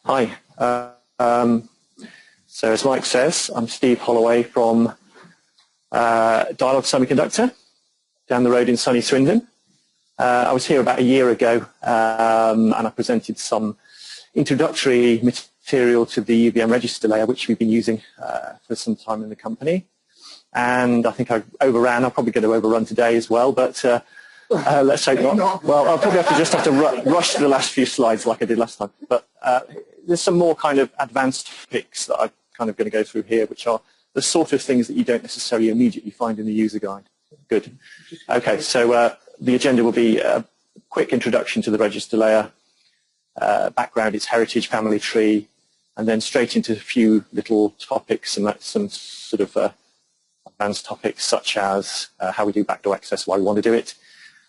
Hi. So as Mike says, I'm Steve Holloway from Dialog Semiconductor down the road in sunny Swindon. I was here about a year ago and I presented some introductory material to the UVM Register Layer, which we've been using for some time in the company. And I think I overran. I'm probably going to overrun today as well, but let's hope not. Well, I'll probably just have to rush to the last few slides like I did last time. But there's some more kind of advanced topics that I'm kind of going to go through here, which are the sort of things that you don't necessarily immediately find in the user guide. Good. Okay, so the agenda will be a quick introduction to the register layer, background, its heritage, family tree, and then straight into a few little topics and some sort of advanced topics such as how we do backdoor access, why we want to do it,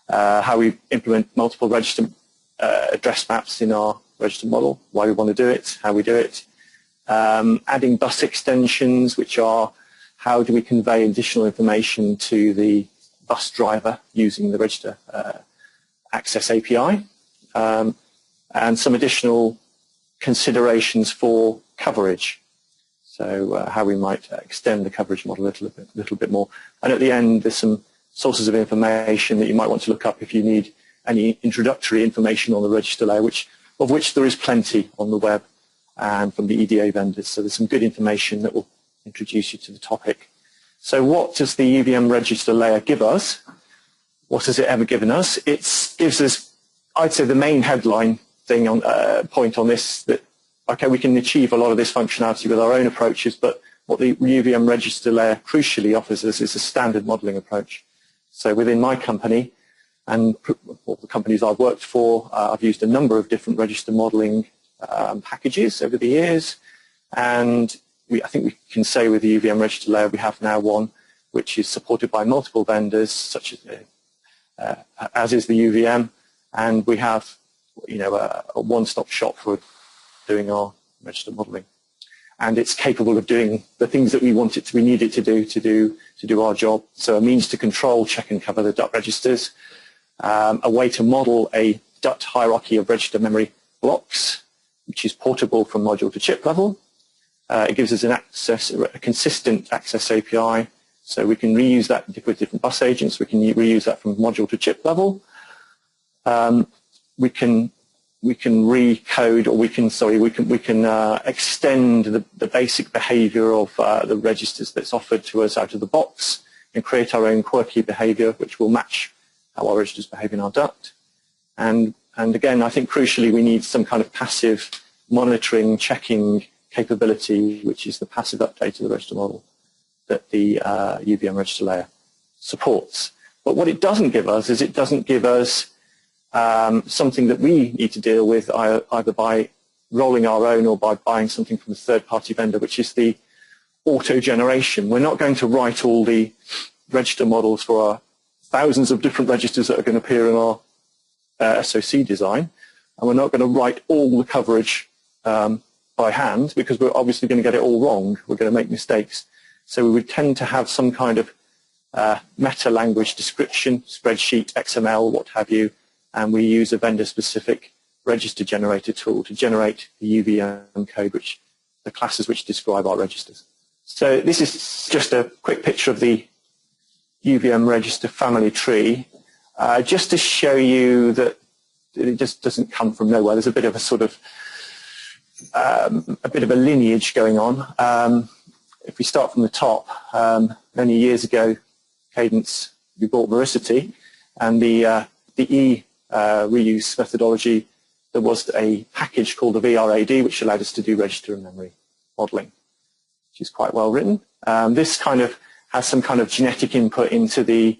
how we implement multiple register address maps in our register model, why we want to do it, how we do it, adding bus extensions, which are how do we convey additional information to the bus driver using the register access API, and some additional considerations for coverage. So how we might extend the coverage model a little bit more. And at the end, there's some sources of information that you might want to look up if you need any introductory information on the register layer, of which there is plenty on the web and from the EDA vendors. So there's some good information that will introduce you to the topic. So what does the UVM Register Layer give us? What has it ever given us? It gives us, I'd say, the main headline thing on point on this, that okay, we can achieve a lot of this functionality with our own approaches, but what the UVM Register Layer crucially offers us is a standard modeling approach. So within my company and all the companies I've worked for, I've used a number of different register modeling packages over the years, and I think we can say with the UVM Register Layer we have now one which is supported by multiple vendors, such as is the UVM, and we have a one-stop shop for doing our register modeling, and it's capable of doing the things that we need it to do our job. So a means to control, check and cover the DUT registers, a way to model a DUT hierarchy of register memory blocks, which is portable from module to chip level. It gives us a consistent access API, so we can reuse that with different bus agents. We can reuse that from module to chip level. We can recode, or we can extend the basic behavior of the registers that's offered to us out of the box and create our own quirky behavior, which will match how our registers behave in our DUT. And again, I think crucially we need some kind of passive monitoring, checking capability, which is the passive update of the register model that the UVM Register Layer supports. But what it doesn't give us is it doesn't give us something that we need to deal with either by rolling our own or by buying something from a third-party vendor, which is the auto-generation. We're not going to write all the register models for our thousands of different registers that are going to appear in our SoC design, and we're not going to write all the coverage by hand, because we're obviously going to get it all wrong. We're going to make mistakes. So we would tend to have some kind of meta-language description, spreadsheet, XML, what have you, and we use a vendor-specific register generator tool to generate the UVM code, the classes which describe our registers. So this is just a quick picture of the UVM Register Family tree, just to show you that it just doesn't come from nowhere. There's a bit of a sort of a bit of a lineage going on. If we start from the top, many years ago, Cadence, we bought Veracity, and the E reuse methodology, there was a package called the VRAD, which allowed us to do register and memory modeling, which is quite well written. This kind of has some kind of genetic input into the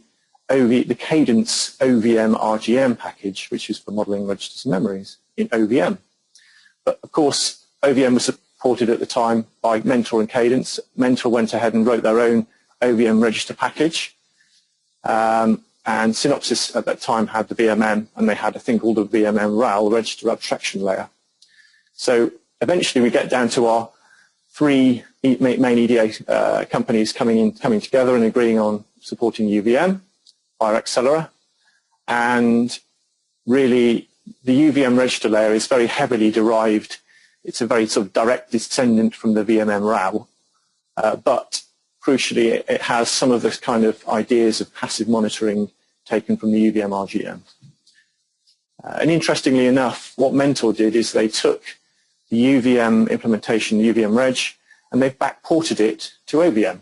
Cadence OVM RGM package, which is for modeling registers and memories in OVM. But of course, OVM was supported at the time by Mentor and Cadence. Mentor went ahead and wrote their own OVM register package. And Synopsys at that time had the VMM, and they had a thing called the VMM RAL, Register Abstraction Layer. So eventually we get down to our three main EDA companies coming together and agreeing on supporting UVM via Accelera. And really, the UVM register layer is very heavily derived it's a very sort of direct descendant from the VMM RAW, but crucially it has some of this kind of ideas of passive monitoring taken from the UVM RGM. And interestingly enough, what Mentor did is they took the UVM implementation, the UVM Reg, and they've backported it to OVM.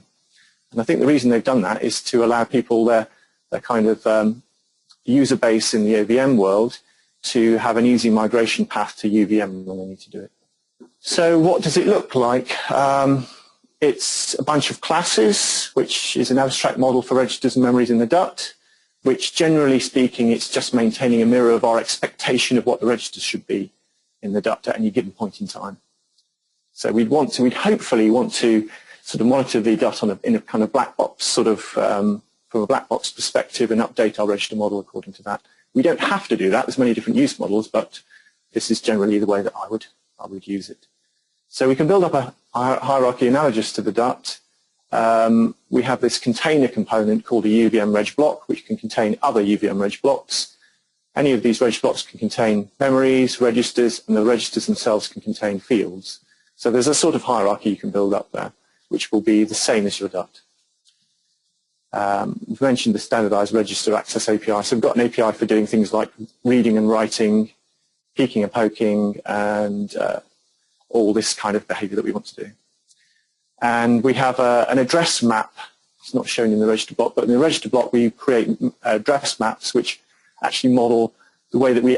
And I think the reason they've done that is to allow people their kind of user base in the OVM world to have an easy migration path to UVM when they need to do it. So what does it look like? It's a bunch of classes, which is an abstract model for registers and memories in the duct, which generally speaking, it's just maintaining a mirror of our expectation of what the registers should be in the duct at any given point in time. So we'd hopefully want to sort of monitor the duct in a kind of black box, sort of from a black box perspective, and update our register model according to that. We don't have to do that. There's many different use models, but this is generally the way that I would use it. So we can build up a hierarchy analogous to the duct. We have this container component called a UVM Reg block, which can contain other UVM Reg blocks. Any of these Reg blocks can contain memories, registers, and the registers themselves can contain fields. So there's a sort of hierarchy you can build up there, which will be the same as your duct. We've mentioned the standardized register access API. So we've got an API for doing things like reading and writing, peeking and poking, and all this kind of behavior that we want to do. And we have an address map. It's not shown in the register block, but in the register block we create address maps which actually model the way that we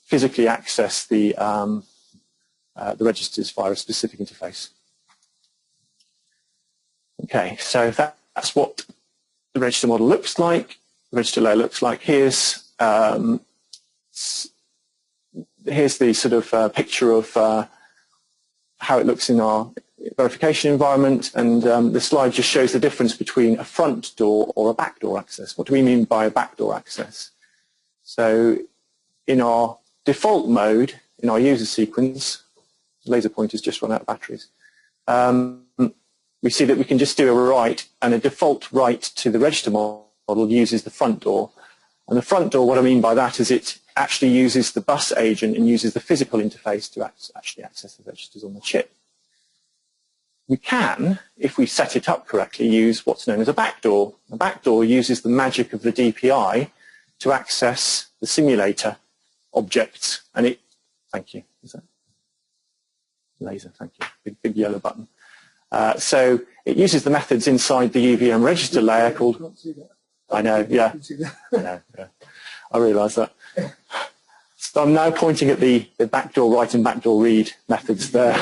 physically access the registers via a specific interface. Okay, so that's what the register model looks like, the register layer looks like. Here's the sort of picture of how it looks in our verification environment, and the slide just shows the difference between a front door or a backdoor access. What do we mean by a backdoor access? So in our default mode, in our user sequence, laser pointer's just run out of batteries, we see that we can just do a write, and a default write to the register model uses the front door. And the front door, what I mean by that is it actually uses the bus agent and uses the physical interface to actually access the registers on the chip. We can, if we set it up correctly, use what's known as a backdoor. A backdoor uses the magic of the DPI to access the simulator objects, and it, thank you, is that laser, thank you, big yellow button. So it uses the methods inside the UVM register layer called, I know, yeah, I know, yeah, I realise that. So I'm now pointing at the backdoor write and backdoor read methods there,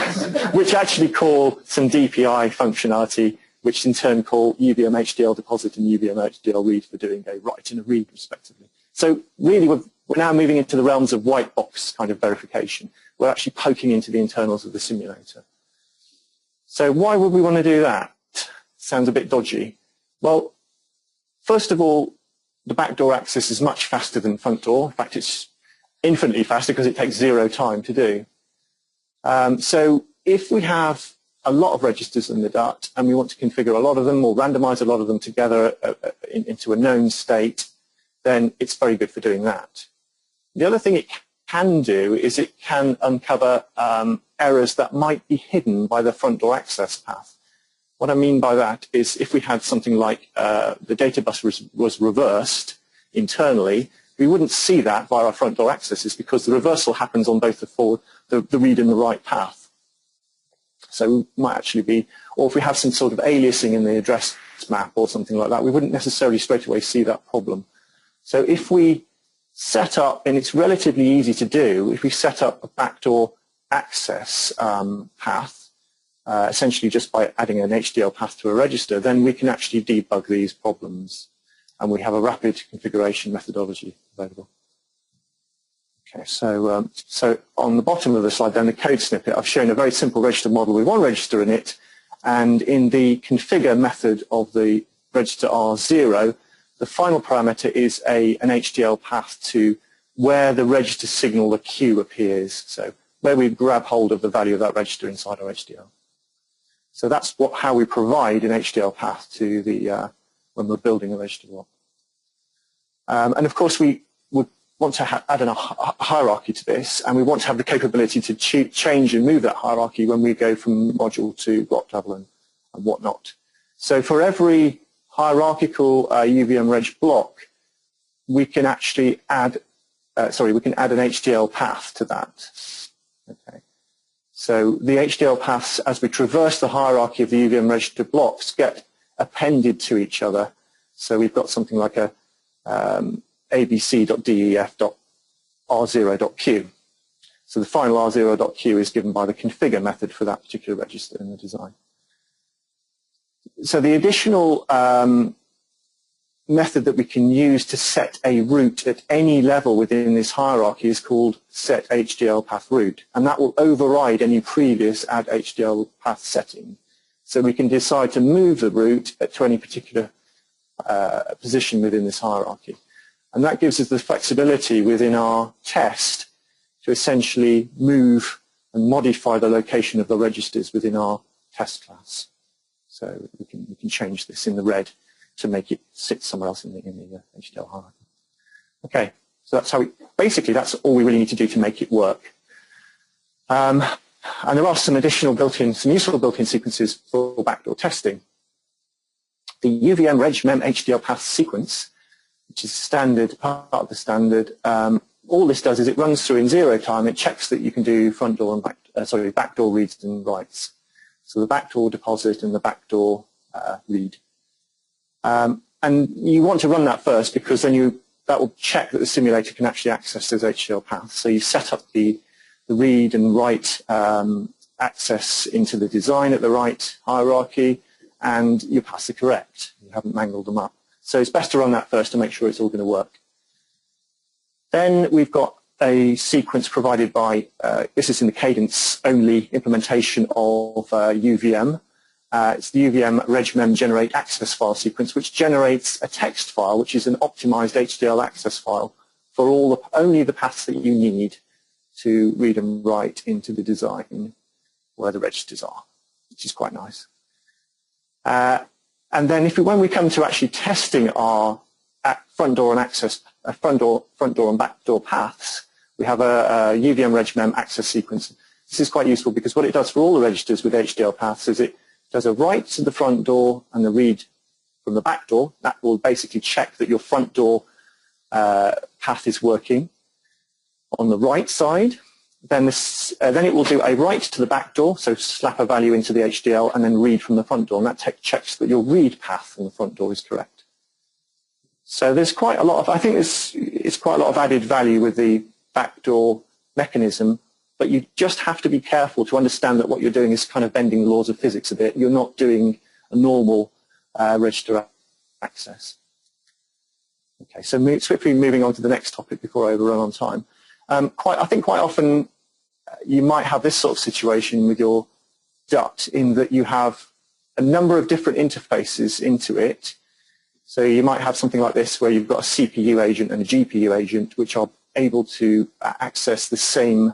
which actually call some DPI functionality, which in turn call UVM HDL deposit and UVM HDL read for doing a write and a read respectively. So really we're now moving into the realms of white box kind of verification. We're actually poking into the internals of the simulator. So why would we want to do that? Sounds a bit dodgy. Well, first of all, the backdoor access is much faster than front door. In fact, it's infinitely faster because it takes 0 time to do. So if we have a lot of registers in the duct and we want to configure a lot of them or randomize a lot of them together into a known state, then it's very good for doing that. The other thing it can do is it can uncover errors that might be hidden by the front door access path. What I mean by that is if we had something like the data bus was reversed internally, we wouldn't see that via our front door accesses because the reversal happens on both the read and the write path. So it might actually be, or if we have some sort of aliasing in the address map or something like that, we wouldn't necessarily straight away see that problem. So if we set up, and it's relatively easy to do, if we set up a backdoor access path, essentially just by adding an HDL path to a register, then we can actually debug these problems. And we have a rapid configuration methodology available. Okay, so on the bottom of the slide, then the code snippet, I've shown a very simple register model with one register in it, and in the configure method of the register R0, the final parameter is an HDL path to where the register signal, the Q, appears. So where we grab hold of the value of that register inside our HDL. So that's how we provide an HDL path to the when we're building a register block. And of course, we would want to add a hierarchy to this, and we want to have the capability to change and move that hierarchy when we go from module to block level and whatnot. So for every hierarchical UVM Reg block, we can actually add, we can add an HDL path to that. Okay. So the HDL paths, as we traverse the hierarchy of the UVM register blocks, get appended to each other. So we've got something like a abc.def.r0.q. So the final r0.q is given by the configure method for that particular register in the design. So the additional method that we can use to set a route at any level within this hierarchy is called set HDL path route, and that will override any previous add HDL path setting. So we can decide to move the route to any particular position within this hierarchy. And that gives us the flexibility within our test to essentially move and modify the location of the registers within our test class. So we can change this in the red to make it sit somewhere else in the HDL hierarchy. Okay, so that's how basically that's all we really need to do to make it work. And there are some additional some useful built-in sequences for backdoor testing. The UVM Reg-Mem HDL Path Sequence, which is standard, part of the standard, all this does is it runs through in 0 time. It checks that you can do front door and backdoor reads and writes. So the backdoor deposit and the backdoor read. And you want to run that first because then that will check that the simulator can actually access those HDL paths. So you set up the read and write access into the design at the right hierarchy, and your paths are correct. You haven't mangled them up. So it's best to run that first to make sure it's all going to work. Then we've got a sequence provided by, this is in the cadence-only implementation of UVM. It's the UVM Reg-Mem generate access file sequence, which generates a text file, which is an optimized HDL access file for only the paths that you need to read and write into the design where the registers are, which is quite nice. And then when we come to actually testing our front door and access, front door and backdoor paths, we have a UVM Reg-Mem access sequence. This is quite useful because what it does for all the registers with HDL paths is it does a write to the front door and the read from the back door. That will basically check that your front door path is working. On the right side, then it will do a write to the back door, so slap a value into the HDL and then read from the front door, and that checks that your read path from the front door is correct. So there's quite a lot of, I think it's quite a lot of added value with the backdoor mechanism, but you just have to be careful to understand that what you're doing is kind of bending the laws of physics a bit. You're not doing a normal register access. Okay, so swiftly moving on to the next topic before I overrun on time. I think quite often you might have this sort of situation with your DUT in that you have a number of different interfaces into it. So you might have something like this where you've got a CPU agent and a GPU agent which are able to access the same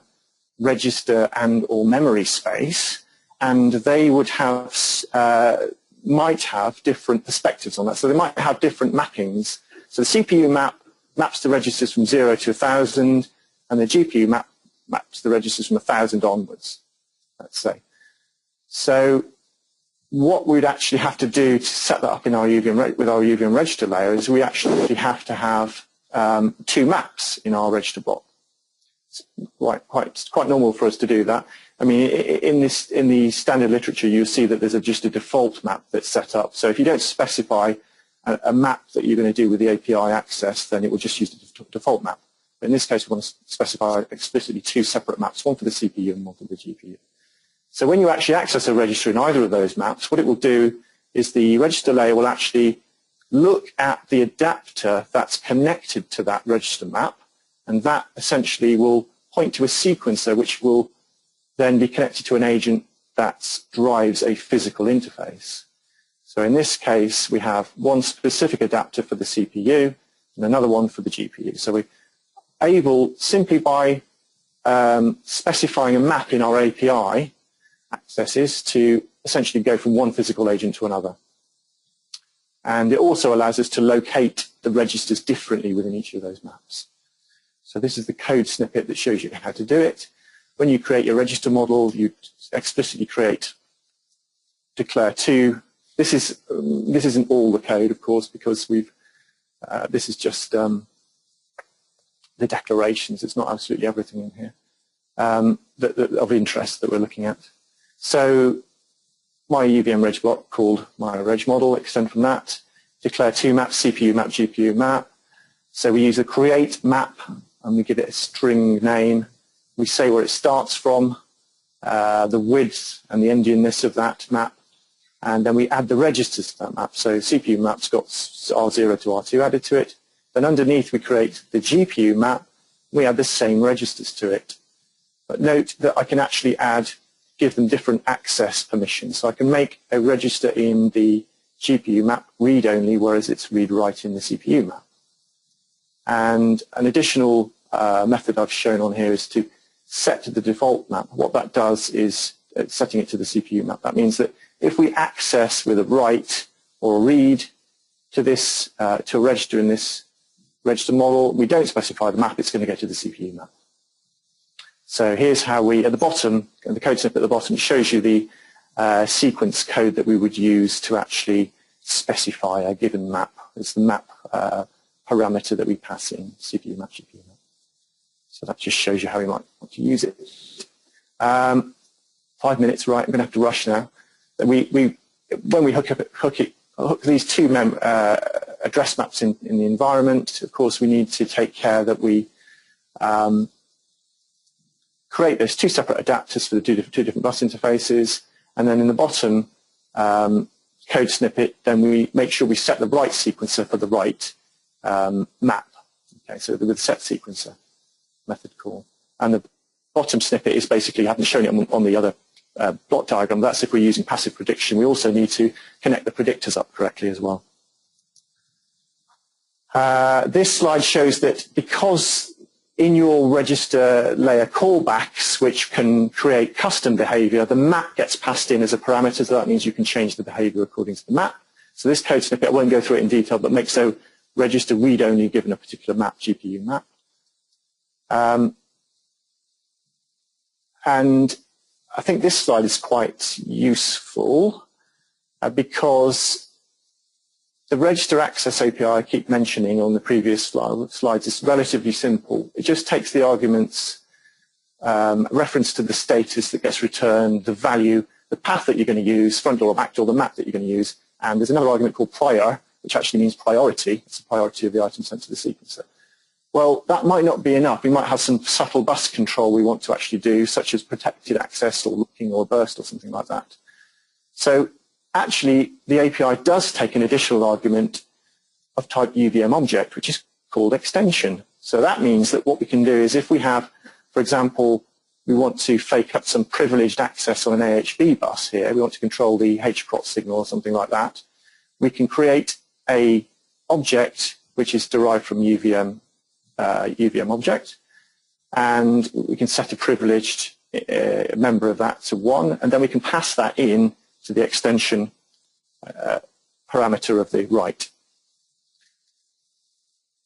register and or memory space, and they would have might have different perspectives on that. So they might have different mappings. So the CPU maps the registers from 0 to 1,000, and the GPU maps the registers from 1,000 onwards, let's say. So what we'd actually have to do to set that up in our with our UVM register layer is we actually have to have 2 maps in our register block. It's quite normal for us to do that. I mean, in the standard literature, you'll see that there's just a default map that's set up. So if you don't specify a map that you're going to do with the API access, then it will just use the default map. But in this case, we want to specify explicitly 2 separate maps, one for the CPU and one for the GPU. So when you actually access a register in either of those maps, what it will do is the register layer will actually look at the adapter that's connected to that register map, and that essentially will point to a sequencer which will then be connected to an agent that drives a physical interface. So in this case, we have one specific adapter for the CPU and another one for the GPU. So we're able, simply by specifying a map in our API accesses, to essentially go from one physical agent to another. And it also allows us to locate the registers differently within each of those maps. So this is the code snippet that shows you how to do it. When you create your register model, you explicitly declare two. This isn't all the code, of course, because this is just the declarations. It's not absolutely everything in here of interest that we're looking at. So my UVM reg block called my reg model, extend from that, declare two maps, CPU map, GPU map. So we use a create map and we give it a string name. We say where it starts from, the width and the endianness of that map, and then we add the registers to that map. So CPU map's got R0 to R2 added to it. Then underneath we create the GPU map. We add the same registers to it. But note that I can actually give them different access permissions. So I can make a register in the GPU map read-only, whereas it's read-write in the CPU map. And an additional method I've shown on here is to set to the default map. What that does is setting it to the CPU map. That means that if we access with a write or a read to this to a register in this register model, we don't specify the map, it's going to go to the CPU map. So here's how we, at the bottom, the code snippet at the bottom, shows you the sequence code that we would use to actually specify a given map. It's the map parameter that we pass in, CPU map, GPU map. So that just shows you how we might want to use it. 5 minutes, right, I'm going to have to rush now. When we hook these two address maps in the environment, of course we need to take care that we create those two separate adapters for the two different bus interfaces, and then in the bottom code snippet, then we make sure we set the write sequencer for the write map. Okay, so with set sequencer method call. And the bottom snippet is basically, I haven't shown it on the other block diagram, that's if we're using passive prediction. We also need to connect the predictors up correctly as well. This slide shows that because in your register layer callbacks, which can create custom behavior, the map gets passed in as a parameter, so that means you can change the behavior according to the map. So this code snippet, I won't go through it in detail, but makes a register read-only given a particular map, GPU map. And I think this slide is quite useful because the Register Access API I keep mentioning on the previous slides is relatively simple. It just takes the arguments, reference to the status that gets returned, the value, the path that you're going to use, front door or back door, the map that you're going to use, and there's another argument called prior, which actually means priority. It's the priority of the item sent to the sequencer. Well, that might not be enough. We might have some subtle bus control we want to actually do, such as protected access or looking or burst or something like that. So actually, the API does take an additional argument of type UVM object, which is called extension. So that means that what we can do is if we have, for example, we want to fake up some privileged access on an AHB bus here, we want to control the HPROT signal or something like that, we can create a object which is derived from UVM object, and we can set a privileged member of that to 1, and then we can pass that in to the extension parameter of the write.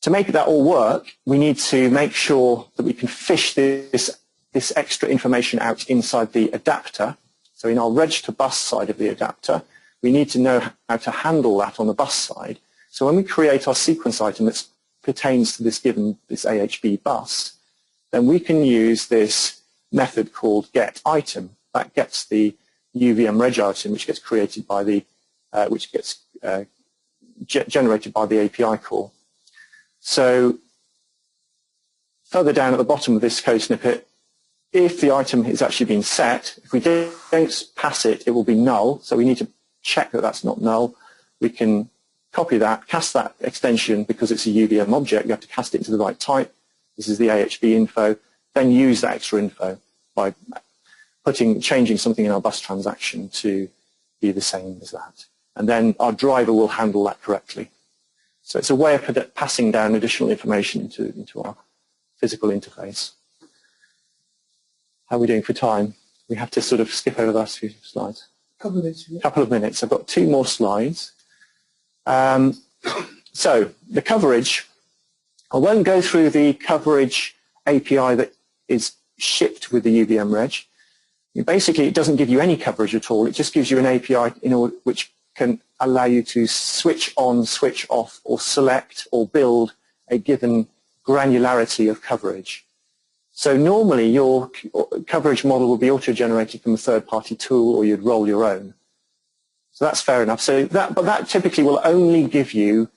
To make that all work, we need to make sure that we can fish this extra information out inside the adapter. So in our register bus side of the adapter, we need to know how to handle that on the bus side. So when we create our sequence item that pertains to this AHB bus, then we can use this method called getItem. That gets the UVM reg item, which gets created by the, generated by the API call. So further down at the bottom of this code snippet, if the item is actually been set, if we don't pass it, it will be null. So we need to check that that's not null. We can copy that, cast that extension because it's a UVM object. You have to cast it into the right type. This is the AHB info. Then use that extra info by changing something in our bus transaction to be the same as that. And then our driver will handle that correctly. So it's a way of passing down additional information into our physical interface. How are we doing for time? We have to sort of skip over the last few slides. Couple of minutes. Yeah. Couple of minutes. I've got 2 more slides. So the coverage, I won't go through the coverage API that is shipped with the UVM Reg. Basically, it doesn't give you any coverage at all. It just gives you an API which can allow you to switch on, switch off, or select or build a given granularity of coverage. So normally your coverage model will be auto-generated from a third-party tool, or you'd roll your own. So that's fair enough. But that typically will only give you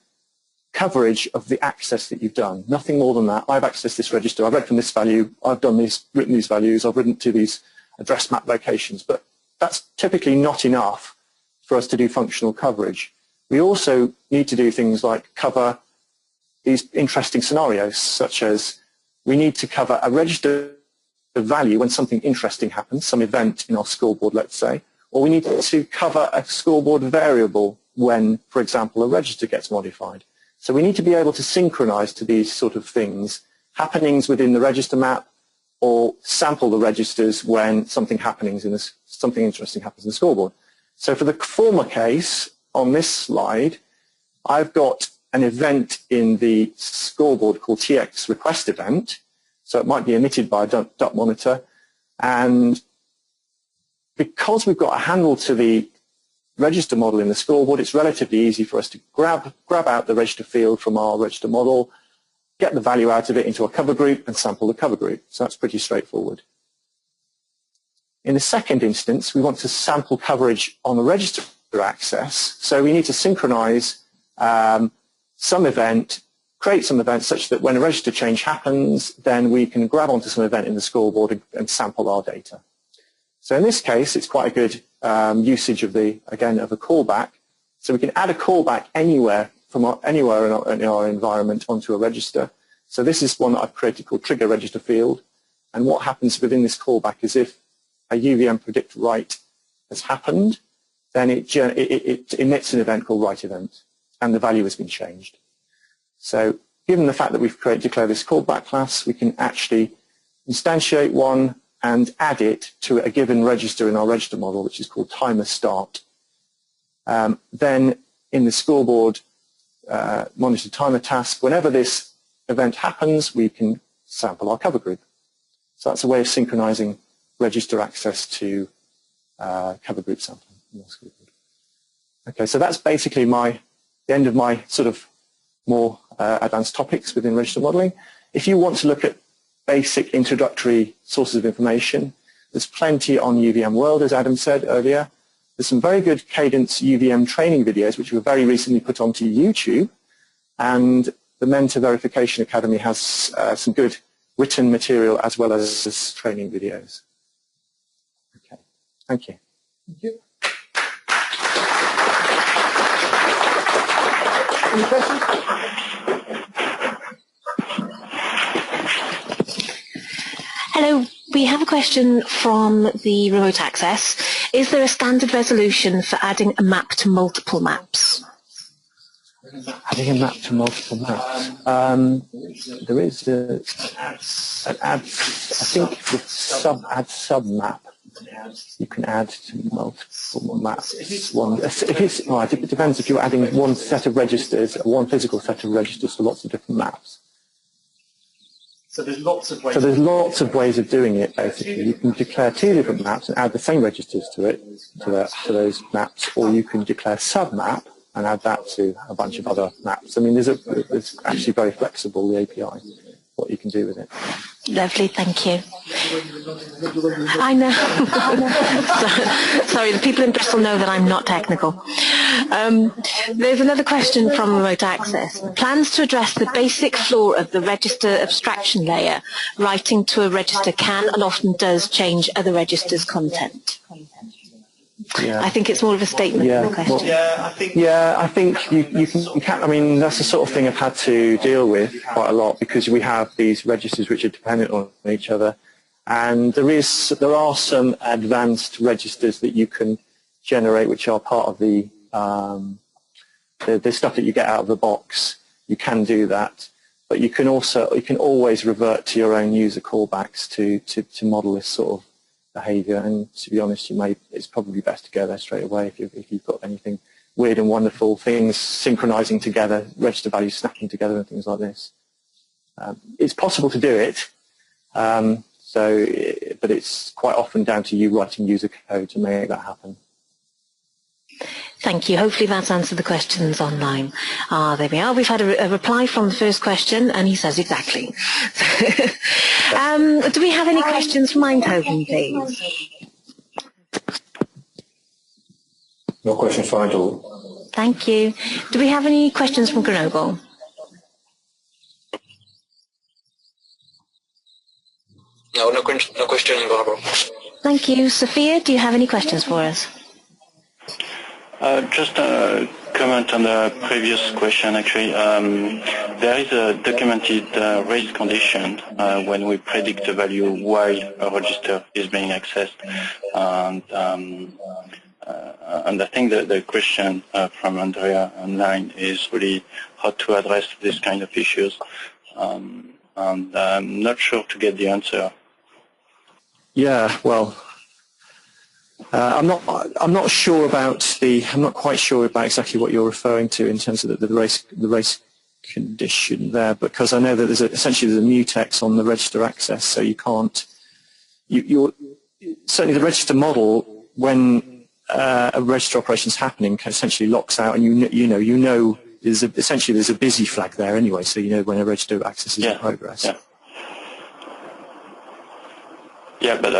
coverage of the access that you've done, nothing more than that. I've accessed this register, I've read from this value, I've done this, written these values, I've written to these address map locations, but that's typically not enough for us to do functional coverage. We also need to do things like cover these interesting scenarios, such as we need to cover a register value when something interesting happens, some event in our scoreboard, let's say, or we need to cover a scoreboard variable when, for example, a register gets modified. So we need to be able to synchronize to these sort of things, happenings within the register map, or sample the registers when something interesting happens in the scoreboard. So for the former case, on this slide, I've got an event in the scoreboard called TX request event. So it might be emitted by a dot monitor. And because we've got a handle to the register model in the scoreboard, it's relatively easy for us to grab out the register field from our register model, get the value out of it into a cover group, and sample the cover group. So that's pretty straightforward. In the second instance, we want to sample coverage on the register access. So we need to synchronize some event, create some event such that when a register change happens, then we can grab onto some event in the scoreboard and sample our data. So in this case, it's quite a good usage of a callback. So we can add a callback anywhere in our environment onto a register. So this is one that I've created called trigger register field. And what happens within this callback is if a UVM predict write has happened, then it emits an event called write event, and the value has been changed. So given the fact that we've declared this callback class, we can actually instantiate one and add it to a given register in our register model, which is called timer start. Then in the scoreboard monitor timer task, whenever this event happens, we can sample our cover group. So that's a way of synchronizing register access to cover group sampling in our scoreboard. Okay, so that's basically the end of my sort of more advanced topics within register modeling. If you want to look at basic introductory sources of information, there's plenty on UVM World, as Adam said earlier. There's some very good Cadence UVM training videos, which were very recently put onto YouTube. And the Mentor Verification Academy has some good written material as well as training videos. Okay, thank you. Thank you. Any questions? Hello, we have a question from the remote access. Is there a standard resolution for adding a map to multiple maps? Adding a map to multiple maps. There is an add, I think with add submap, you can add to multiple maps. It depends if you're adding one set of registers, one physical set of registers to lots of different maps. So there's lots of ways. So there's lots of ways of doing it. Basically, you can declare two different maps and add the same registers to it, to those maps, or you can declare submap and add that to a bunch of other maps. I mean, it's actually very flexible, the API, what you can do with it. Lovely, thank you. I know. Sorry, the people in Bristol know that I'm not technical. There's another question from remote access. Plans to address the basic flaw of the register abstraction layer. Writing to a register can and often does change other registers' content. Yeah. I think it's more of a statement than a question. Well, I think you can. I mean, that's the sort of thing I've had to deal with quite a lot because we have these registers which are dependent on each other, and there are some advanced registers that you can generate which are part of the stuff that you get out of the box. You can do that, but you can always revert to your own user callbacks to model this sort of behaviour, and to be honest, it's probably best to go there straight away if you've got anything weird and wonderful, things synchronizing together, register values snapping together and things like this. It's possible to do it, But it's quite often down to you writing user code to make that happen. Thank you. Hopefully that's answered the questions online. There we are. We've had a reply from the first question, and he says exactly. Do we have any questions from Eindhoven, please? No questions for Eindhoven. Thank you. Do we have any questions from Grenoble? No question in Grenoble. Thank you. Sophia, do you have any questions for us? Just a comment on the previous question, actually. There is a documented race condition when we predict a value while a register is being accessed. And I think that the question from Andrea online is really how to address this kind of issues. And I'm not sure to get the answer. Yeah, well, I'm not quite sure about exactly what you're referring to in terms of the race condition there, because I know that there's essentially a mutex on the register access, so you can't. Certainly the register model, when a register operation is happening, essentially locks out, and you know there's a busy flag there anyway, so you know when a register access is in progress. Yeah. Yeah, but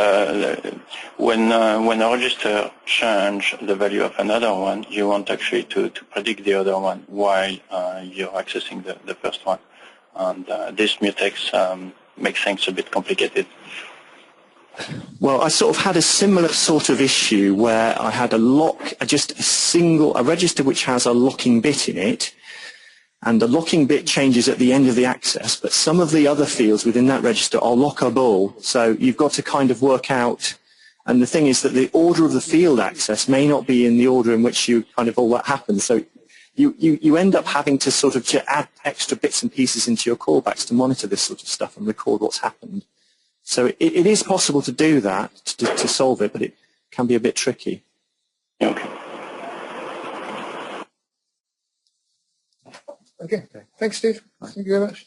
when a register change the value of another one, you want actually to predict the other one while you're accessing the first one. And this mutex makes things a bit complicated. Well, I sort of had a similar sort of issue where I had a register which has a locking bit in it, and the locking bit changes at the end of the access, but some of the other fields within that register are lockable. So you've got to kind of work out, and the thing is that the order of the field access may not be in the order in which you kind of all that happens. So you end up having to sort of add extra bits and pieces into your callbacks to monitor this sort of stuff and record what's happened. So it is possible to do that, to solve it, but it can be a bit tricky. Okay. Okay. Thanks, Steve. Thank you very much.